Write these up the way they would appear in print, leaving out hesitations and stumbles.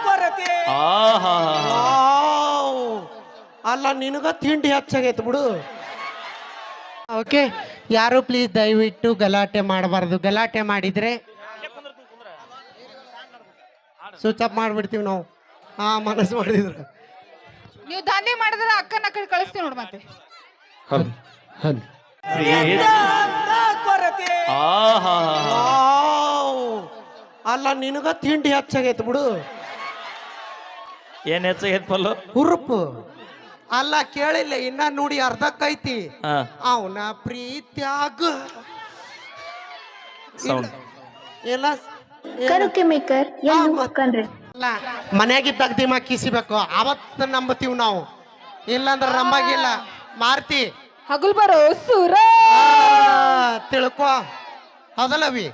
ಕೊರತೆ ಅಲ್ಲ ನಿನಗ ತಿಂಡಿ ಹೆಚ್ಚಾಗೈತೆ ಬಿಡು. ಓಕೆ, ಯಾರು ಪ್ಲೀಸ್ ದಯವಿಟ್ಟು ಗಲಾಟೆ ಮಾಡಬಾರ್ದು. ಗಲಾಟೆ ಮಾಡಿದ್ರೆ ಸ್ವಿಚ್ ಆಫ್ ಮಾಡ್ಬಿಡ್ತೀವಿ ನಾವು. ಮನಸ್ಸು ಮಾಡಿದ್ರು ನೀವು ದಾಂಧೆ ಮಾಡಿದ್ರೆ ಅಕ್ಕನ ಕಡೆ ಕಳಿಸ್ತೀವಿ ನೋಡ್ ಮತ್ತೆ. ಕೊರತೆ ಅಲ್ಲ ನಿನಗ ತಿಂಡಿ ಹೆಚ್ಚಾಗೈತೆ ಬಿಡು. ಏನ್ ಹೆಚ್ಚಾಗೈತ್ ಪಲ್ಲು? ಹುರುಪು ಅಲ್ಲ ಕೇಳಿಲ್ಲ ಇನ್ನ ನೋಡಿ ಅರ್ಧಕ್ಕೈತಿ. ಅವನ ಪ್ರೀತ್ಯಾಗ ಎಲ್ಲ ಕರುಕೆ ಮೇಕರ್ ಕಣ್ರಿ ಅಲ್ಲ ಮನ್ಯಾಗಿದ್ದಾಗ ದಿಮಾಕ್ ಕಿಸಿಬೇಕು, ಅವತ್ತು ನಂಬತೀವಿ ನಾವು. ಇಲ್ಲಾಂದ್ರೆ ನಂಬಾಗಿಲ್ಲ, ಮಾರ್ತಿ ಹಗುಲ್ ಬರೋ ಸುರ ತಿಳ್ಕೊ. ಹೌದಲ್ಲವಿ?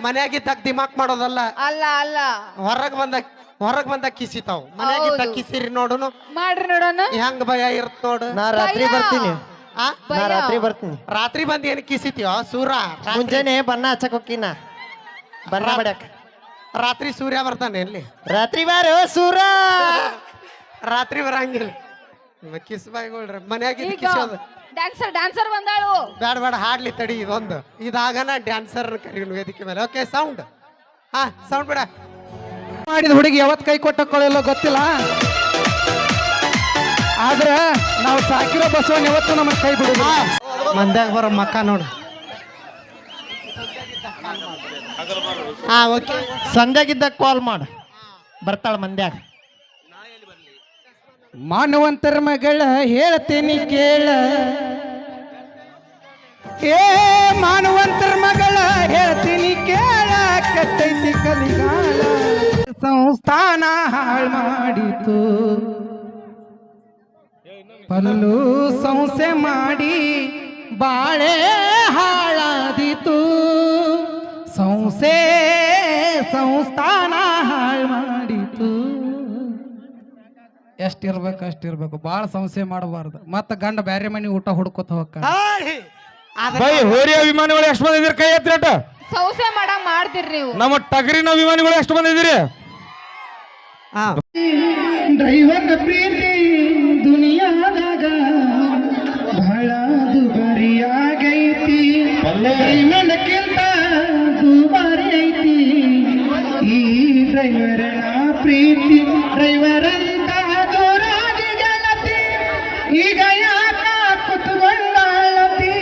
ಮನ್ಯಾಗಿದ್ದಾಗ ದಿಮಾಕ್ ಮಾಡೋದಲ್ಲ, ಅಲ್ಲ ಅಲ್ಲ ಹೊರಗ್ ಬಂದಾಗ ಕಿಸಿತಾವ್. ಮನ್ಯಾಗಿದ್ದಾಗ ಕಿಸಿರಿ ನೋಡುನು, ಮಾಡ್ರಿ ನೋಡೋಣ ಹೆಂಗ್ ಭಯ ಇರ್ತ ನೋಡು. ನಾ ರಾತ್ರಿ ಬರ್ತೀನಿ. ಭಯ. ರಾತ್ರಿ ಬಂದ್ ಏನ್ ಕಿಸಿತೀವ ಸೂರ? ಮುಂಜಾನೆ ಬಣ್ಣ ಹಚ್ಚಕ್ ಹೋಗಿನ ಬಣ್ಣ ಬಡ್ಯಾಕ. ರಾತ್ರಿ ಸೂರ್ಯ ಬರ್ತಾನೆ ಎಲ್ಲಿ? ರಾತ್ರಿ ಬಾರೋ ಸೂರ. ರಾತ್ರಿ ಬರಂಗಿಲ್ಲ. ಕಿಸ್ ಬಾಯ್ಗೊಳ್ರಿ ಮನ್ಯಾಗಿದ್ದ ಈಗ ಕಿಸೋದು ಡ್ಯಾನ್ಸರ್ ಬಂದಾಳು. ಬೇಡ ಹಾಡ್ಲಿ ತಡಿ. ಇದೊಂದು ಇದಾಗನ ಡ್ಯಾನ್ಸರ್ ಕರೀನು ವೇದಿಕೆ ಮೇಲೆ. Okay sound. ಸೌಂಡ್ ಬಿಡ. ಮಾಡಿದ ಹುಡುಗಿ ಯಾವತ್ ಕೈ ಕೊಟ್ಟಕೊಳ್ಳೋ ಗೊತ್ತಿಲ್ಲ, ಆದ್ರೆ ನಾವು ಸಾಕಿರೋ ಬಸವನ್ ಯಾವತ್ತು ನಮ್ಮ ಕೈ ಬಿಡುದು. ಮಂದ್ಯಾಗ ಬರೋ ಮಕ್ಕ ನೋಡು. ಓಕೆ, ಸಂಧ್ಯಾಗಿದ್ದಾಗ ಕಾಲ್ ಮಾಡು, ಬರ್ತಾಳ ಮಂದ್ಯಾಗ. ಮಾನವಂತರ ಮಗಳ ಹೇಳ್ತೇನಿ ಕೇಳ, ಏ ಮಾನವಂತರ ಮಗಳ ಹೇಳ್ತೀನಿ ಕೇಳ. ಕತ್ತೈತಿ ಕಲಿಗಾಲ ಸಂಸ್ಥಾನ ಹಾಳು ಮಾಡಿತು, ಪಲ್ಲು ಸಂಸೆ ಮಾಡಿ ಬಾಳೆ ಹಾಳಾದಿತು. ಸಂಸ್ಥಾನ ಹಾಳು ಮಾಡಿತು. ಎಷ್ಟಿರ್ಬೇಕು ಭಾಳ ಸಂಶಯ ಮಾಡಬಾರ್ದು. ಮತ್ತ ಗಂಡ ಬ್ಯಾರೆ ಮನೆ ಊಟ ಹುಡ್ಕೋತ ಹೋಗ್ಕ. ಬೈ ಹೋರಿ ಅಭಿಮಾನಿಗಳು ಎಷ್ಟು ಮಂದಿ ಇದ್ರಿ? ಕೈ ಎತ್ತಿ ಅಟ. ಸೌಸೆ ಮಾಡ್ತಿರ್ರಿ ನೀವು. ನಮ್ಮ ಟಗರಿನ ಅಭಿಮಾನಿಗಳು ಎಷ್ಟು ಮಂದಿ ಇದ್ದೀರಿ? ಡ್ರೈವರ್ನ ಪ್ರೀತಿ ದುನಿಯಾದಾಗ ಬಹಳ ದುಬಾರಿಯಾಗೈತಿ, ಡೈಮಂಡ್ಕ್ಕಿಂತ ದುಬಾರಿ ಐತಿ ಈ ಡ್ರೈವರ್ನ ಪ್ರೀತಿ. ಡ್ರೈವರ್ ಅಂತ ದೂರಾಗಿ ಗೆಳತಿ, ಈಗ ಯಾಕ ಕುತ್ಕೊಂಡಾಳತಿ.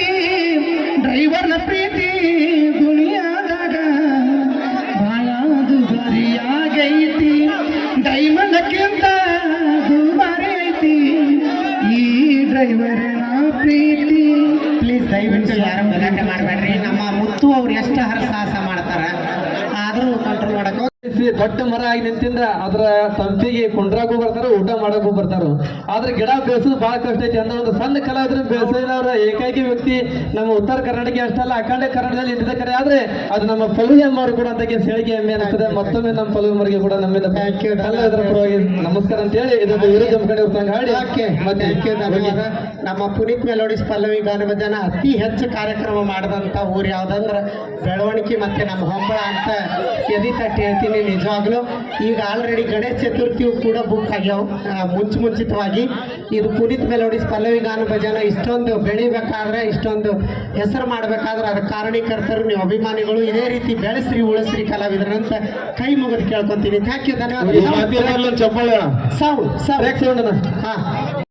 ಡ್ರೈವರ್ನ ಪ್ರೀತಿ ದುನಿಯಾದಾಗ ಬಹಳ ದುಬಾರಿಯಾಗೈತಿ, ಡೈಮಂಡ್ಕ್ಕಿಂತ ದುಬಾರಿ ಐತಿ ಈ ಡ್ರೈವರ್ನ ಪ್ರೀತಿ. ಪ್ಲೀಸ್ ದಯವಿಟ್ಟು ಯಾರು ಗಲಾಟೆ ಮಾಡಬೇಡ್ರಿ. ನಮ್ಮ ಮುತ್ತು ಅವ್ರು ಎಷ್ಟು ಹರಸಾಹಸ ಮಾಡ್ತಾರ, ಆದ್ರೂ ಕಂಟ್ರೋಲ್ ಮಾಡಕ್ ದೊಡ್ಡ ಮರ ಆಗಿ ನಿಂತಿಂದ ಅದ್ರ ತಂತಿಗೆ ಕುಂಡ್ರಾಗೂ ಬರ್ತಾರ, ಊಟ ಮಾಡಕ್ಕೂ ಬರ್ತಾರ. ಆದ್ರೆ ಗಿಡ ಬೆಳೆಸೋದು ಬಹಳ ಕಷ್ಟ ಐತಿ. ಅಂತ ಒಂದು ಸಣ್ಣ ಕಲಾವಿದ್ರು ಬೆಳೆಸಿದವರ ಏಕೈಕ ವ್ಯಕ್ತಿ ನಮ್ಮ ಉತ್ತರ ಕರ್ನಾಟಕ ಅಷ್ಟಲ್ಲ ಅಖಂಡ ಕರ್ನಾಟಕದಲ್ಲಿ ಇದ್ದ ಕರೆ. ಆದ್ರೆ ಅದು ನಮ್ಮ ಪಲ್ಲವಿ ಅಮ್ಮವ್ರು ಕೂಡ ಅಂತ ಹೇಳಿಕೆ ಹೆಮ್ಮೆ ಅನಿಸ್ತದೆ. ಮತ್ತೊಮ್ಮೆ ನಮ್ಮ ಪಲ್ಲವಿ ಅಮ್ಮರಿಗೆ ಕೂಡ ನಮ್ಮಿಂದ ಕಲಾವಿದರ ಪರವಾಗಿ ನಮಸ್ಕಾರ ಅಂತ ಹೇಳಿ ಇದೊಂದು ವಿರುದ್ಧ ಜಮಖಂಡಿ ಸಂಘ ಹಾಡಿ ಮತ್ತೆ ನಮ್ಮ ಪುನೀತ್ ಮೆಲೋಡಿಸ್ ಪಲ್ಲವಿ ಗಾನ ಭಜನ ಅತಿ ಹೆಚ್ಚು ಕಾರ್ಯಕ್ರಮ ಮಾಡಿದಂತ ಊರು ಯಾವ್ದಂದ್ರೆ ಬೆಳವಣಿಗೆ ಮತ್ತೆ ನಮ್ಮ ಹೊಂಬಳ ಅಂತ ಎದಿ ತಟ್ಟಿ ಹೇಳ್ತೀನಿ. ನಿಜವಾಗ್ಲೂ ಈಗ ಆಲ್ರೆಡಿ ಗಣೇಶ ಚತುರ್ಥಿಯು ಕೂಡ ಬುಕ್ ಆಗ್ಯಾವ ಮುಂಚಿತವಾಗಿ. ಇದು ಪುನೀತ್ ಮೆಲೋಡಿಸ್ ಪಲ್ಲವಿ ಗಾನ ಭಜನ ಇಷ್ಟೊಂದು ಬೆಳಿಬೇಕಾದ್ರೆ, ಇಷ್ಟೊಂದು ಹೆಸರು ಮಾಡಬೇಕಾದ್ರೆ ಅದಕ್ಕೆ ಕಾರಣೀಕರ್ತರು ನೀವು ಅಭಿಮಾನಿಗಳು. ಇದೇ ರೀತಿ ಬೆಳೆಸ್ರಿ ಉಳಿಸ್ರಿ ಕಲಾವಿದರಂತ ಕೈ ಮುಗಿದು ಕೇಳ್ಕೊತೀನಿ. ಥ್ಯಾಂಕ್ ಯು, ಧನ್ಯವಾದ. ಚಪ್ಪಾಳೆ ಸೌಂಡ್ ಸೌಂಡ್